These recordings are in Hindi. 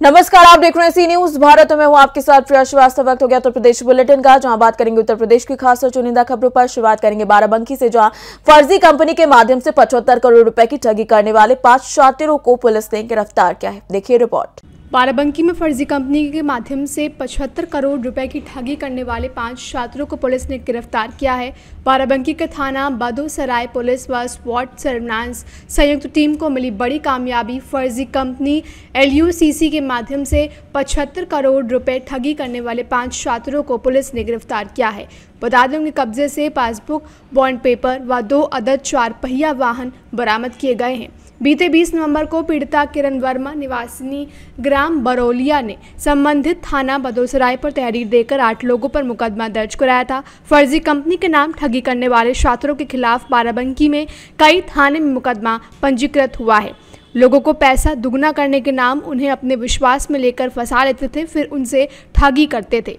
नमस्कार, आप देख रहे हैं सी न्यूज भारत में हूं आपके साथ प्रिया श्रीवास्तव। वक्त हो गया उत्तर प्रदेश बुलेटिन का, जहां बात करेंगे उत्तर प्रदेश की खास और चुनिंदा खबरों पर। शुरुआत करेंगे बाराबंकी से, जहां फर्जी कंपनी के माध्यम से 75 करोड़ रुपए की ठगी करने वाले 5 शातिरों को पुलिस ने गिरफ्तार किया है। देखिए रिपोर्ट। बाराबंकी में फर्जी कंपनी के माध्यम से 75 करोड़ रुपए की ठगी करने वाले 5 छात्रों को पुलिस ने गिरफ्तार किया है। बाराबंकी के थाना बदोसराय पुलिस व स्वाट सर्विलांस संयुक्त टीम को मिली बड़ी कामयाबी। फर्जी कंपनी LUCC के माध्यम से 75 करोड़ रुपए ठगी करने वाले 5 छात्रों को पुलिस ने गिरफ्तार किया है। बता दें, उनके कब्जे से पासबुक, बॉन्ड पेपर व 2 अदद 4 पहिया वाहन बरामद किए गए हैं। बीते 20 नवंबर को पीड़िता किरण वर्मा निवासिनी ग्राम बरौलिया ने संबंधित थाना बदोसराय पर तहरीर देकर 8 लोगों पर मुकदमा दर्ज कराया था। फर्जी कंपनी के नाम ठगी करने वाले छात्रों के खिलाफ बाराबंकी में कई थाने में मुकदमा पंजीकृत हुआ है। लोगों को पैसा दुगना करने के नाम उन्हें अपने विश्वास में लेकर फंसा लेते थे, फिर उनसे ठगी करते थे।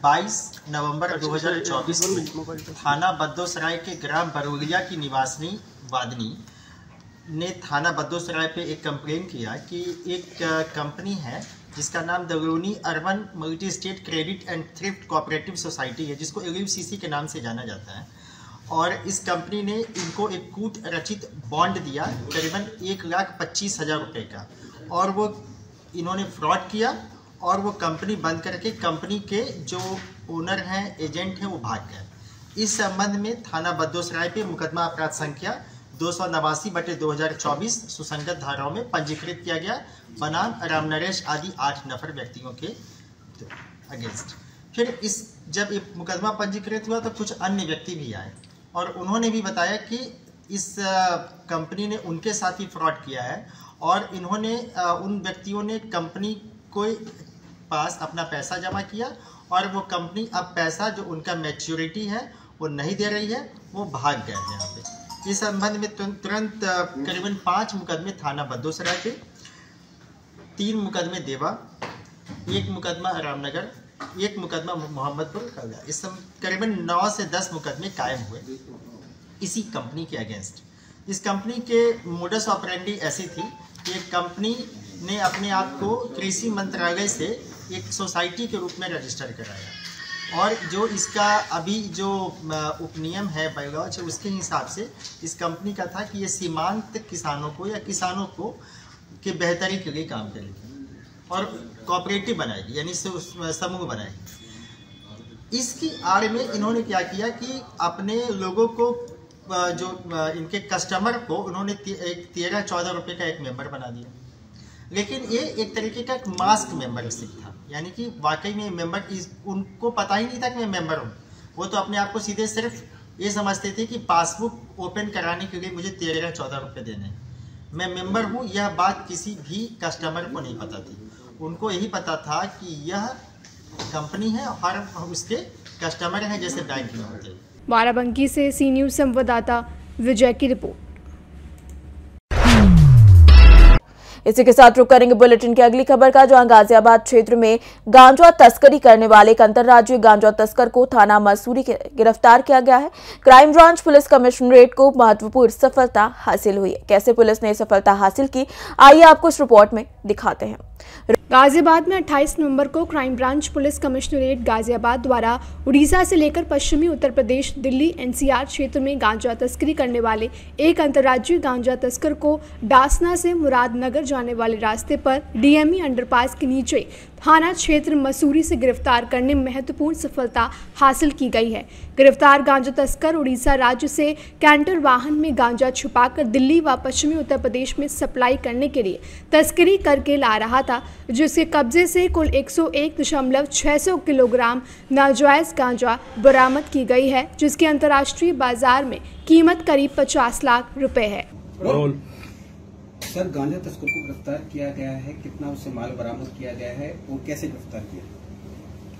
22 नवंबर 2024 को थाना बदोसराय के ग्राम बरौलिया की निवासिनी वादनी ने थाना बदोसराय पे एक कंप्लेन किया कि एक कंपनी है जिसका नाम दगरोनी urban multi state credit and thrift cooperative society है, जिसको LUCC के नाम से जाना जाता है। और इस कंपनी ने इनको एक कूट रचित बॉन्ड दिया करीबन 1,25,000 रुपये का, और वो इन्होंने फ्रॉड किया और वो कंपनी बंद करके कंपनी के जो ओनर हैं, एजेंट हैं, वो भाग गए। इस संबंध में थाना बदोसराय पे मुकदमा अपराध संख्या 289/2024 सुसंगत धाराओं में पंजीकृत किया गया, बनाम राम नरेश आदि 8 नफर व्यक्तियों के अगेंस्ट। फिर जब ये मुकदमा पंजीकृत हुआ तो कुछ अन्य व्यक्ति भी आए और उन्होंने भी बताया कि इस कंपनी ने उनके साथ ही फ्रॉड किया है, और इन्होंने उन व्यक्तियों ने कंपनी को पास अपना पैसा जमा किया और वो कंपनी अब पैसा जो उनका मैच्योरिटी है वो नहीं दे रही है, वो भाग गए हैं यहाँ पे। इस संबंध में तुरंत करीबन 5 मुकदमे थाना बदोसराय पे, 3 मुकदमे देवा, 1 मुकदमा रामनगर, 1 मुकदमा मोहम्मदपुर का गया। इस करीबन 9 से 10 मुकदमे कायम हुए इसी कंपनी के अगेंस्ट। इस कंपनी के मोडस ऑपरेंडी ऐसी थी कि कंपनी ने अपने आप को कृषि मंत्रालय से एक सोसाइटी के रूप में रजिस्टर कराया, और जो इसका अभी जो उपनियम है बायोलॉज, उसके हिसाब से इस कंपनी का था कि ये सीमांत किसानों को या किसानों को के बेहतरी के लिए काम करेगी और कोऑपरेटिव बनाएगी, यानी समूह बनाएगी। इसकी आड़ में इन्होंने क्या किया कि अपने लोगों को जो इनके कस्टमर को उन्होंने 13-14 रुपये का एक मेंबर बना दिया, लेकिन ये एक तरीके का एक मास्क मेंबरशिप था, यानी कि वाकई में मेंबर उनको पता ही नहीं था कि मैं मेंबर हूँ। वो तो अपने आप को सीधे सिर्फ ये समझते थे कि पासबुक ओपन कराने के लिए मुझे 13-14 रुपये देने हैं, मैं मेंबर हूँ। यह बात किसी भी कस्टमर को नहीं पता थी। उनको यही पता था कि यह कंपनी है और उसके कस्टमर हैं, जैसे बैंक में होते हैं। बाराबंकी से सी न्यूज संवाददाता विजय की रिपोर्ट। इसी के साथ रुक करेंगे बुलेटिन की अगली खबर का, जहां गाजियाबाद क्षेत्र में गांजा तस्करी करने वाले एक अंतर्राज्यीय गांजा तस्कर को थाना मसूरी के गिरफ्तार किया गया है। क्राइम ब्रांच पुलिस कमिश्नरेट को महत्वपूर्ण सफलता हासिल हुई है। कैसे पुलिस ने यह सफलता हासिल की, आइए आपको इस रिपोर्ट में दिखाते हैं। गाजियाबाद में 28 नवंबर को crime branch police commissionerate Ghaziabad द्वारा उड़ीसा से लेकर पश्चिमी उत्तर प्रदेश, दिल्ली, NCR क्षेत्र में गांजा तस्करी करने वाले एक अंतर्राज्यीय गांजा तस्कर को डासना से मुरादनगर जाने वाले रास्ते पर DME अंडरपास के नीचे थाना क्षेत्र मसूरी से गिरफ्तार करने में महत्वपूर्ण सफलता हासिल की गई है। गिरफ्तार गांजा तस्कर उड़ीसा राज्य से कैंटर वाहन में गांजा छुपाकर दिल्ली व पश्चिमी उत्तर प्रदेश में सप्लाई करने के लिए तस्करी करके ला रहा था, जिसके कब्जे से कुल 101.600 किलोग्राम नाजायज गांजा बरामद की गई है, जिसकी अंतर्राष्ट्रीय बाजार में कीमत करीब 50 लाख रुपए है। सर, गांजा तस्कर को गिरफ्तार किया गया है, कितना उससे माल बरामद किया गया है और कैसे गिरफ्तार किया?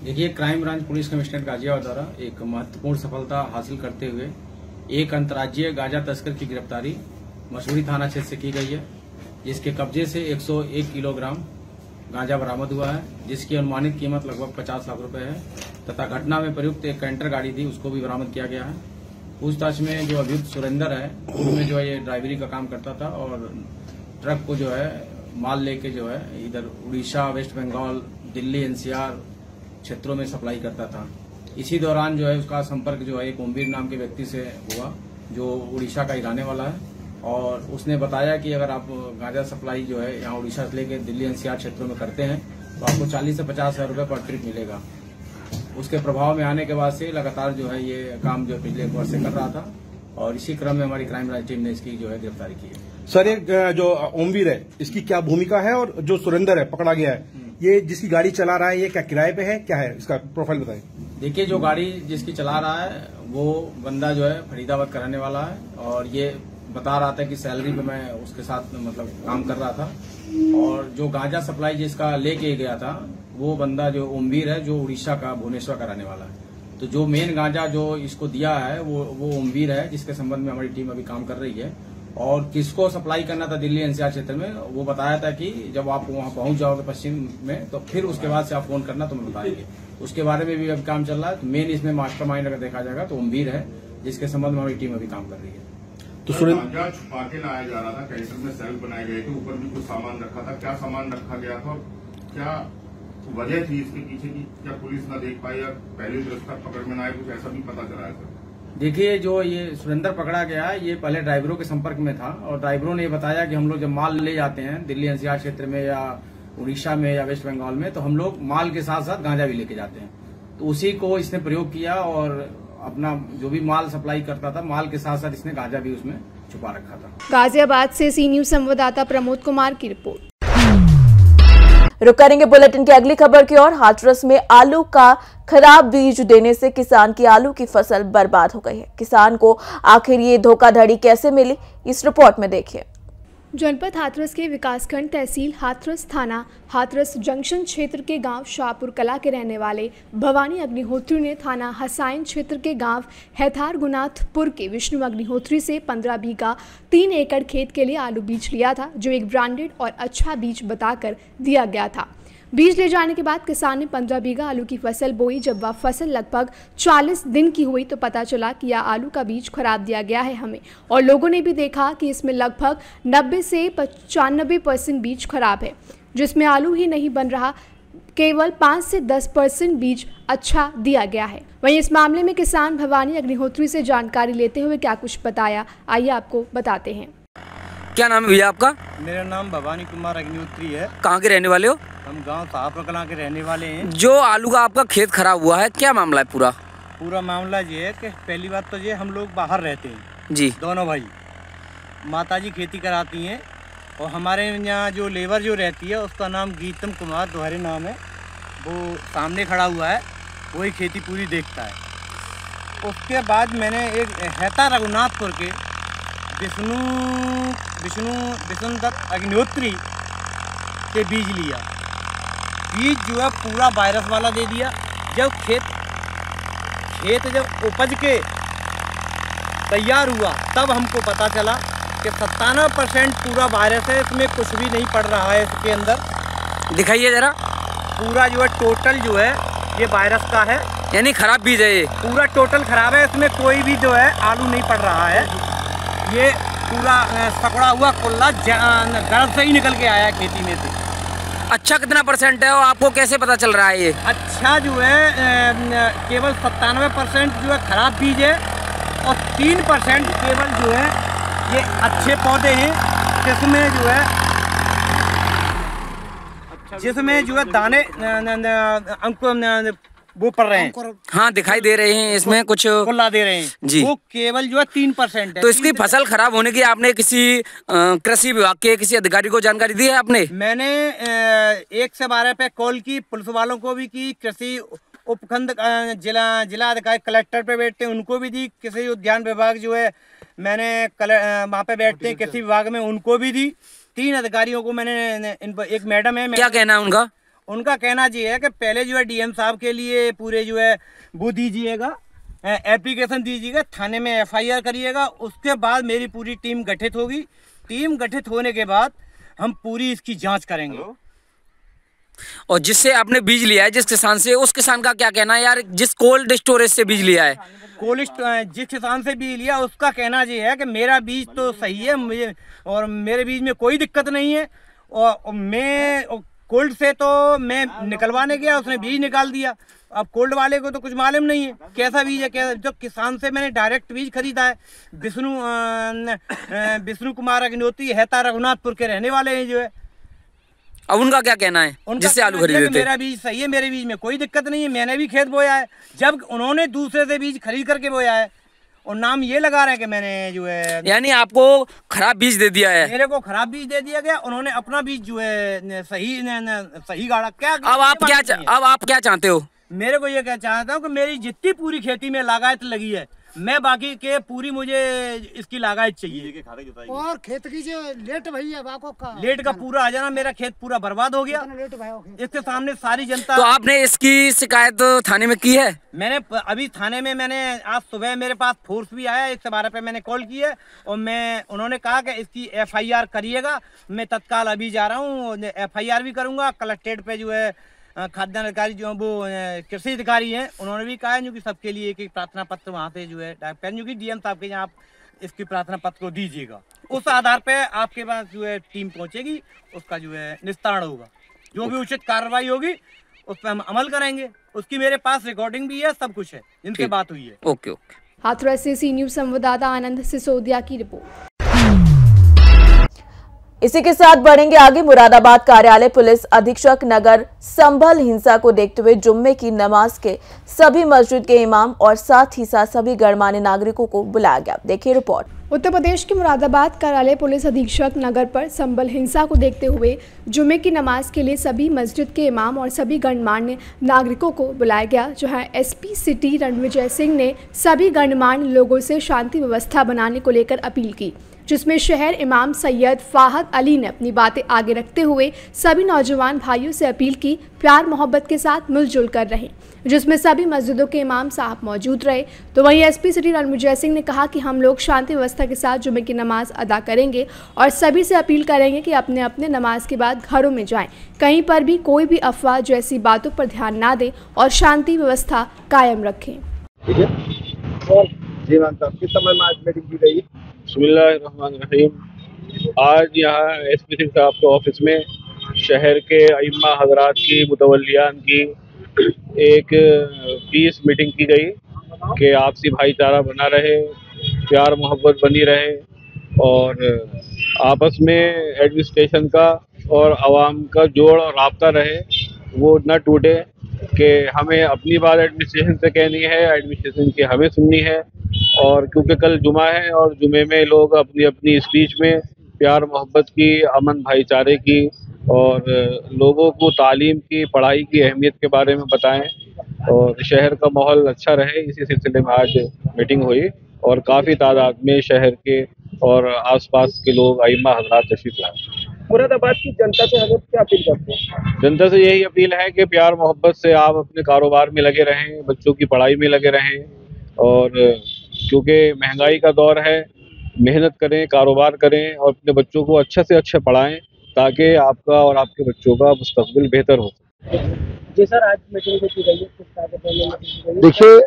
देखिए, crime branch police commissionerate Ghaziabad द्वारा एक महत्वपूर्ण सफलता हासिल करते हुए एक अंतर्राज्यीय गांजा तस्कर की गिरफ्तारी मसूरी थाना क्षेत्र से की गई है, जिसके कब्जे से 101 किलोग्राम गांजा बरामद हुआ है, जिसकी अनुमानित कीमत लगभग 50 लाख रुपए है, तथा घटना में प्रयुक्त एक कैंटर गाड़ी थी, उसको भी बरामद किया गया है। पूछताछ में जो अभियुक्त सुरेंद्र है, उसमें जो है ये ड्राइवरी का काम करता था और ट्रक को जो है माल लेके जो है इधर उड़ीसा, वेस्ट बंगाल, दिल्ली, एनसीआर क्षेत्रों में सप्लाई करता था। इसी दौरान जो है उसका संपर्क जो है एक ओमवीर नाम के व्यक्ति से हुआ, जो उड़ीसा का ही रहने वाला है, और उसने बताया कि अगर आप गांजा सप्लाई जो है यहाँ उड़ीसा से लेकर दिल्ली, एनसीआर क्षेत्रों में करते हैं तो आपको 40 से 50 हज़ार रुपये पर ट्रिप मिलेगा। उसके प्रभाव में आने के बाद से लगातार जो है ये काम जो पिछले एक वर्ष से कर रहा था, और इसी क्रम में हमारी क्राइम ब्रांच टीम ने इसकी जो है गिरफ्तारी की है। सर, ये जो ओमवीर है इसकी क्या भूमिका है, और जो सुरेंद्र है पकड़ा गया है, ये जिसकी गाड़ी चला रहा है ये क्या किराए पे है, क्या है इसका प्रोफाइल बताएं। देखिए, जो गाड़ी जिसकी चला रहा है वो बंदा जो है फरीदाबाद का रहने वाला है, और ये बता रहा था कि सैलरी पे मैं उसके साथ मतलब काम कर रहा था, और जो गांजा सप्लाई जिसका लेके गया था वो बंदा जो ओमवीर है, जो उड़ीसा का भुवनेश्वर का रहने वाला है। तो जो मेन गांजा जो इसको दिया है वो ओमवीर है, जिसके संबंध में हमारी टीम अभी काम कर रही है। और किसको सप्लाई करना था दिल्ली एनसीआर क्षेत्र में, वो बताया था कि जब आप वहां पहुंच जाओगे पश्चिम में तो फिर उसके बाद से आप फोन करना तो मैं बताएंगे। उसके बारे में भी अभी काम चल रहा है। तो मेन इसमें मास्टरमाइंड अगर देखा जाएगा तो ओमवीर है, जिसके संबंध में हमारी टीम अभी काम कर रही है। तो गांजा छुपा के लाया जा रहा था, कैंसर में सेल बनाए गए थे, ऊपर भी कुछ सामान रखा था, क्या सामान रखा गया था, क्या वजह थी इसके पीछे की, क्या पुलिस न देख पाई या पहले गिरफ्तार पकड़ में न आए, कुछ ऐसा भी पता चला है सर? देखिए, जो ये सुरेंद्र पकड़ा गया है ये पहले ड्राइवरों के संपर्क में था, और ड्राइवरों ने ये बताया कि हम लोग जब माल ले जाते हैं दिल्ली एनसीआर क्षेत्र में या उड़ीसा में या वेस्ट बंगाल में, तो हम लोग माल के साथ साथ गांजा भी लेके जाते हैं। तो उसी को इसने प्रयोग किया, और अपना जो भी माल सप्लाई करता था माल के साथ साथ इसने गांजा भी उसमें छुपा रखा था। गाजियाबाद से सी न्यूज संवाददाता प्रमोद कुमार की रिपोर्ट। रुक करेंगे बुलेटिन की अगली खबर की ओर। हाथरस में आलू का खराब बीज देने से किसान की आलू की फसल बर्बाद हो गई है। किसान को आखिर ये धोखाधड़ी कैसे मिली, इस रिपोर्ट में देखिए। जनपद हाथरस के विकासखंड तहसील हाथरस थाना हाथरस जंक्शन क्षेत्र के गांव शाहपुर कला के रहने वाले भवानी अग्निहोत्री ने थाना हसाइन क्षेत्र के गांव हैथार गुनाथपुर के विष्णु अग्निहोत्री से 15 बीघा 3 एकड़ खेत के लिए आलू बीज लिया था, जो एक ब्रांडेड और अच्छा बीज बताकर दिया गया था। बीज ले जाने के बाद किसान ने 15 बीघा आलू की फसल बोई। जब वह फसल लगभग 40 दिन की हुई तो पता चला कि यह आलू का बीज खराब दिया गया है हमें, और लोगों ने भी देखा कि इसमें लगभग 90 से 95% बीज खराब है, जिसमें आलू ही नहीं बन रहा, केवल 5 से 10% बीज अच्छा दिया गया है। वहीं इस मामले में किसान भवानी अग्निहोत्री से जानकारी लेते हुए क्या कुछ बताया, आइए आपको बताते हैं। क्या नाम है भैया आपका? मेरा नाम भवानी कुमार अग्निहोत्री है। कहाँ के रहने वाले हो? हम गांव शाहपुर कला के रहने वाले हैं। जो आलू का आपका खेत खराब हुआ है, क्या मामला है? पूरा मामला ये है कि पहली बात तो ये हम लोग बाहर रहते हैं जी, दोनों भाई। माताजी खेती कराती हैं, और हमारे यहाँ जो लेबर जो रहती है उसका नाम गीतम कुमार दोहरे नाम है, वो सामने खड़ा हुआ है, वही खेती पूरी देखता है। उसके बाद मैंने एक हैता रघुनाथपुर के विष्णुदत्त अग्निहोत्री से बीज लिया। बीज जो है पूरा वायरस वाला दे दिया। जब खेत जब उपज के तैयार हुआ तब हमको पता चला कि 97% पूरा वायरस है, इसमें कुछ भी नहीं पड़ रहा है इसके अंदर। दिखाइए जरा। पूरा जो है टोटल जो है ये वायरस का है, यानी खराब बीज है ये? पूरा टोटल खराब है, इसमें कोई भी जो है आलू नहीं पड़ रहा है। ये पूरा सकड़ा हुआ कुल्ला गर्भ से ही निकल के आया खेती में से। अच्छा कितना % है और आपको कैसे पता चल रहा है ये? अच्छा जो है केवल 97% जो है खराब बीज है, और 3% केवल जो है ये अच्छे पौधे हैं, जिसमें जो है दाने अंकुर वो पड़ रहे हैं। हाँ, दिखाई दे रहे हैं, इसमें कुछ कुल्ला दे रहे हैं जी। वो केवल जो है 3% है। तो इसकी फसल खराब होने की आपने किसी कृषि विभाग के किसी अधिकारी को जानकारी दी है आपने? मैंने 1 से 12 पे कॉल की, पुलिस वालों को भी की, कृषि उपखंड जिला अधिकारी कलेक्टर पे बैठते हैं उनको भी दी, कृषि उद्यान विभाग जो है मैंने वहाँ पे बैठते हैं कृषि विभाग में उनको भी दी। 3 अधिकारियों को मैंने, एक मैडम है, क्या कहना है उनका? उनका कहना ये है कि पहले जो है डीएम साहब के लिए पूरे जो है वो दीजिएगा, एप्लीकेशन दीजिएगा, थाने में FIR करिएगा, उसके बाद मेरी पूरी टीम गठित होगी। टीम गठित होने के बाद हम पूरी इसकी जांच करेंगे। और जिससे आपने बीज लिया है जिस किसान से, उस किसान का क्या कहना है यार, जिस कोल्ड स्टोरेज से बीज लिया है? जिस किसान से बीज लिया उसका कहना ये है कि मेरा बीज तो सही है, मुझे और मेरे बीज में कोई दिक्कत नहीं है, और मैं कोल्ड से तो मैं निकलवाने गया, उसने बीज निकाल दिया। अब कोल्ड वाले को तो कुछ मालूम नहीं है कैसा बीज है कैसा। जो किसान से मैंने डायरेक्ट बीज खरीदा है, विष्णु कुमार अग्निहोत्री हेता रघुनाथपुर के रहने वाले हैं जो है। अब उनका क्या कहना है जिससे आलू खरीदे थे? मेरा बीज सही है, मेरे बीज में कोई दिक्कत नहीं है, मैंने भी खेत बोया है। जब उन्होंने दूसरे से बीज खरीद करके बोया है और नाम ये लगा रहे हैं कि मैंने जो है, यानी आपको खराब बीज दे दिया है? मेरे को खराब बीज दे दिया गया, उन्होंने अपना बीज जो है सही गाड़ा। क्या अब आप क्या चाहते हो? मेरे को ये क्या चाहता हूँ कि मेरी जितनी पूरी खेती में लागत लगी है, मैं बाकी के पूरी मुझे इसकी लागत चाहिए। और खेत की जो लेट भई है लेट का पूरा आ जाना, मेरा खेत पूरा बर्बाद हो गया इसके सामने सारी जनता। तो आपने इसकी शिकायत थाने में की है? मैंने अभी थाने में मैंने आज सुबह मेरे पास फोर्स भी आया, 112 पे मैंने कॉल की है और उन्होंने कहा कि इसकी FIR करिएगा। मैं तत्काल अभी जा रहा हूँ, FIR भी करूँगा। कलेक्ट्रेट पे जो है खाद्यान्न अधिकारी जो वो कृषि अधिकारी हैं, उन्होंने भी कहा है कि सबके लिए एक प्रार्थना पत्र वहाँ से जो है क्योंकि DM साहब के यहाँ आप इसकी प्रार्थना पत्र को दीजिएगा। उस आधार पे आपके पास जो है टीम पहुँचेगी, उसका जो है निस्तारण होगा, जो भी उचित कार्रवाई होगी उस पर हम अमल करेंगे। उसकी मेरे पास रिकॉर्डिंग भी है, सब कुछ है, इनसे बात हुई है। ओके। हाथरस से सी न्यूज़ संवाददाता आनंद सिसोदिया की रिपोर्ट। इसी के साथ बढ़ेंगे आगे। मुरादाबाद कार्यालय पुलिस अधीक्षक नगर संभल हिंसा को देखते हुए जुम्मे की नमाज के सभी मस्जिद के इमाम और साथ ही साथ सभी गणमान्य नागरिकों को बुलाया गया। देखिए रिपोर्ट। उत्तर प्रदेश के मुरादाबाद कार्यालय पुलिस अधीक्षक नगर पर संभल हिंसा को देखते हुए जुम्मे की नमाज के लिए सभी मस्जिद के इमाम और सभी गणमान्य नागरिकों को बुलाया गया, जहां SP सिटी रणविजय सिंह ने सभी गणमान्य लोगों से शांति व्यवस्था बनाने को लेकर अपील की, जिसमें शहर इमाम सैयद फाहद अली ने अपनी बातें आगे रखते हुए सभी नौजवान भाइयों से अपील की प्यार मोहब्बत के साथ मिलजुल कर रहें, जिसमें सभी मस्जिदों के इमाम साहब मौजूद रहे। तो वहीं SP सिटी रणविजय सिंह ने कहा कि हम लोग शांति व्यवस्था के साथ जुम्मे की नमाज अदा करेंगे और सभी से अपील करेंगे कि अपने अपने नमाज के बाद घरों में जाएं, कहीं पर भी कोई भी अफवाह जैसी बातों पर ध्यान ना दें और शांति व्यवस्था कायम रखें। बिस्मिल्लाहिर्रहमानिर्रहीम। आज यहाँ SP सिंह साहब के ऑफिस में शहर के अइम्मा हजरात की मुतवल्लियान की एक पीस मीटिंग की गई कि आपसी भाईचारा बना रहे, प्यार मोहब्बत बनी रहे और आपस में एडमिनिस्ट्रेशन का और आवाम का जोड़ और राब्ता रहे, वो न टूटे कि हमें अपनी बात एडमिनिस्ट्रेशन से कहनी है, एडमिनिस्ट्रेशन की हमें सुननी है। और क्योंकि कल जुमा है और जुमे में लोग अपनी अपनी स्पीच में प्यार मोहब्बत की, अमन भाईचारे की और लोगों को तालीम की, पढ़ाई की अहमियत के बारे में बताएं और शहर का माहौल अच्छा रहे, इसी सिलसिले में आज मीटिंग हुई और काफ़ी तादाद में शहर के और आसपास के लोग अइम्मा हज़रात तशरीफ लाए। मुरादाबाद की जनता से हमें क्या अपील करते हैं? जनता से यही अपील है कि प्यार मोहब्बत से आप अपने कारोबार में लगे रहें, बच्चों की पढ़ाई में लगे रहें और क्योंकि महंगाई का दौर है, मेहनत करें, कारोबार करें और अपने बच्चों को अच्छे से अच्छे पढ़ाएं ताकि आपका और आपके बच्चों का मुस्तकबिल बेहतर हो। जी सर, आज मीटिंग की गई है। देखिए,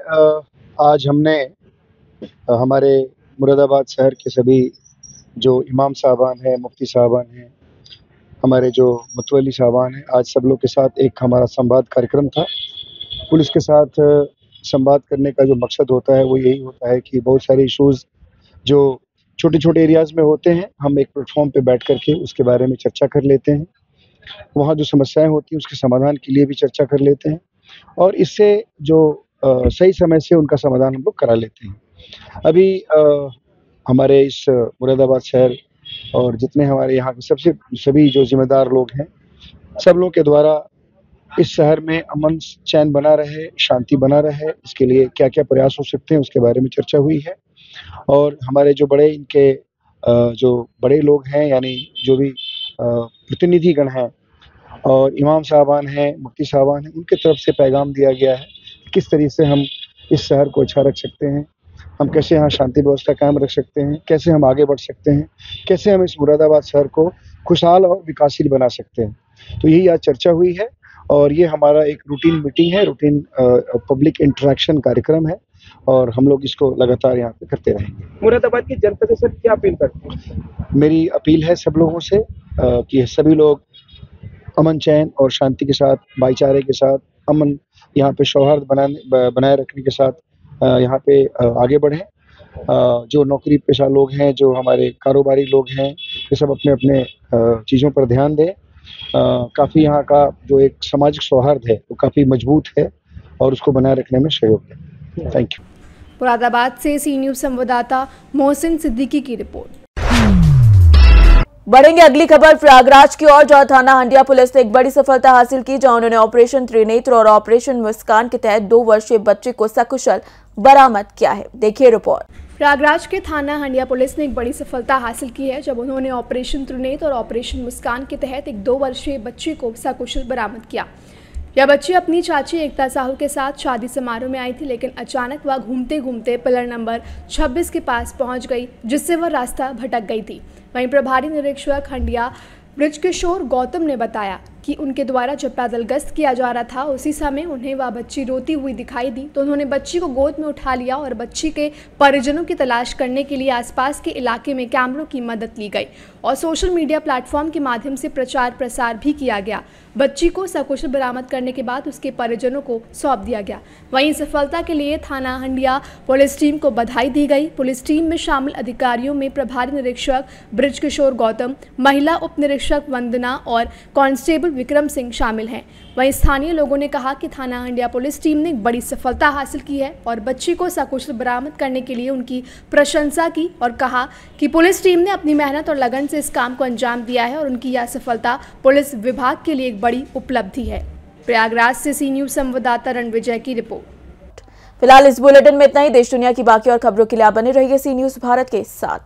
आज हमने हमारे मुरादाबाद शहर के सभी जो इमाम साहबान हैं, मुफ्ती साहबान हैं, हमारे जो मुतवल्ली साहबान हैं, आज सब लोग के साथ एक हमारा संवाद कार्यक्रम था। पुलिस के साथ संवाद करने का जो मकसद होता है वो यही होता है कि बहुत सारे इश्यूज़ जो छोटे छोटे एरियाज़ में होते हैं, हम एक प्लेटफॉर्म पे बैठ कर के उसके बारे में चर्चा कर लेते हैं। वहाँ जो समस्याएं होती हैं उसके समाधान के लिए भी चर्चा कर लेते हैं और इससे जो सही समय से उनका समाधान हम लोग करा लेते हैं। अभी हमारे इस मुरादाबाद शहर और जितने हमारे यहाँ के सभी जो जिम्मेदार लोग हैं, सब लोग के द्वारा इस शहर में अमन चैन बना रहे, शांति बना रहे, इसके लिए क्या क्या प्रयास हो सकते हैं उसके बारे में चर्चा हुई है। और हमारे जो बड़े इनके जो बड़े लोग हैं, यानी जो भी प्रतिनिधिगण हैं और इमाम साहबान हैं, मुफ्ती साहबान हैं, उनके तरफ से पैगाम दिया गया है किस तरीके से हम इस शहर को अच्छा रख सकते हैं, हम कैसे यहाँ शांति व्यवस्था कायम रख सकते हैं, कैसे हम आगे बढ़ सकते हैं, कैसे हम इस मुरादाबाद शहर को खुशहाल और विकासशील बना सकते हैं। तो यही आज चर्चा हुई है और ये हमारा एक रूटीन मीटिंग है, रूटीन पब्लिक इंटरेक्शन कार्यक्रम है और हम लोग इसको लगातार यहाँ पे करते रहेंगे। मुरादाबाद की जनता से सर क्या अपील करते हैं? मेरी अपील है सब लोगों से कि सभी लोग अमन चैन और शांति के साथ, भाईचारे के साथ, अमन यहाँ पे सौहार्द बनाए रखने के साथ यहाँ पे आगे बढ़ें। जो नौकरी पेशा लोग हैं, जो हमारे कारोबारी लोग हैं, ये सब अपने अपने चीज़ों पर ध्यान दें। काफ़ी यहाँ का जो एक सामाजिक सौहार्द है वो काफ़ी मजबूत है और उसको बनाए रखने में सहयोग दें। Thank you. मुरादाबाद से सी न्यूज़ संवाददाता मोहसिन सिद्दीकी की रिपोर्ट। बढ़ेंगे अगली खबर प्रयागराज की ओर, जहां थाना हंडिया पुलिस ने एक बड़ी सफलता हासिल की, जहां उन्होंने ऑपरेशन त्रिनेत्र और ऑपरेशन मुस्कान के तहत 2 वर्षीय बच्चे को सकुशल बरामद किया है। देखिए रिपोर्ट। प्रयागराज के थाना हंडिया पुलिस ने एक बड़ी सफलता हासिल की है, जब उन्होंने ऑपरेशन त्रिनेत्र और ऑपरेशन मुस्कान के तहत एक 2 वर्षीय बच्चे को सकुशल बरामद किया। यह बच्ची अपनी चाची एकता साहू के साथ शादी समारोह में आई थी, लेकिन अचानक वह घूमते घूमते पिलर नंबर 26 के पास पहुंच गई, जिससे वह रास्ता भटक गई थी। वहीं प्रभारी निरीक्षक हंडिया बृजकिशोर गौतम ने बताया कि उनके द्वारा जब पैदल गश्त किया जा रहा था, उसी समय उन्हें वह बच्ची रोती हुई दिखाई दी, तो उन्होंने बच्ची को गोद में उठा लिया और बच्ची के परिजनों की तलाश करने के लिए आसपास के इलाके में कैमरों की मदद ली गई और सोशल मीडिया प्लेटफॉर्म के माध्यम से प्रचार प्रसार भी किया गया। बच्ची को सकुशल बरामद करने के बाद उसके परिजनों को सौंप दिया गया। वहीं सफलता के लिए थाना हंडिया पुलिस टीम को बधाई दी गई। पुलिस टीम में शामिल अधिकारियों में प्रभारी निरीक्षक बृजकिशोर गौतम, महिला उप निरीक्षक वंदना और कांस्टेबल विक्रम सिंह शामिल हैं। वहीं स्थानीय लोगों ने कहा कि थाना हंडिया पुलिस टीम ने एक बड़ी सफलता हासिल की है और बच्ची को सकुशल बरामद करने के लिए उनकी प्रशंसा की और कहा कि पुलिस टीम ने अपनी मेहनत और लगन से इस काम को अंजाम दिया है और उनकी यह सफलता पुलिस विभाग के लिए एक बड़ी उपलब्धि है। प्रयागराज से सी न्यूज़ संवाददाता रणविजय की रिपोर्ट। फिलहाल इस बुलेटिन में इतना ही। देश दुनिया की बाकी और खबरों के लिए आप बने रहिए सी न्यूज़ भारत के साथ।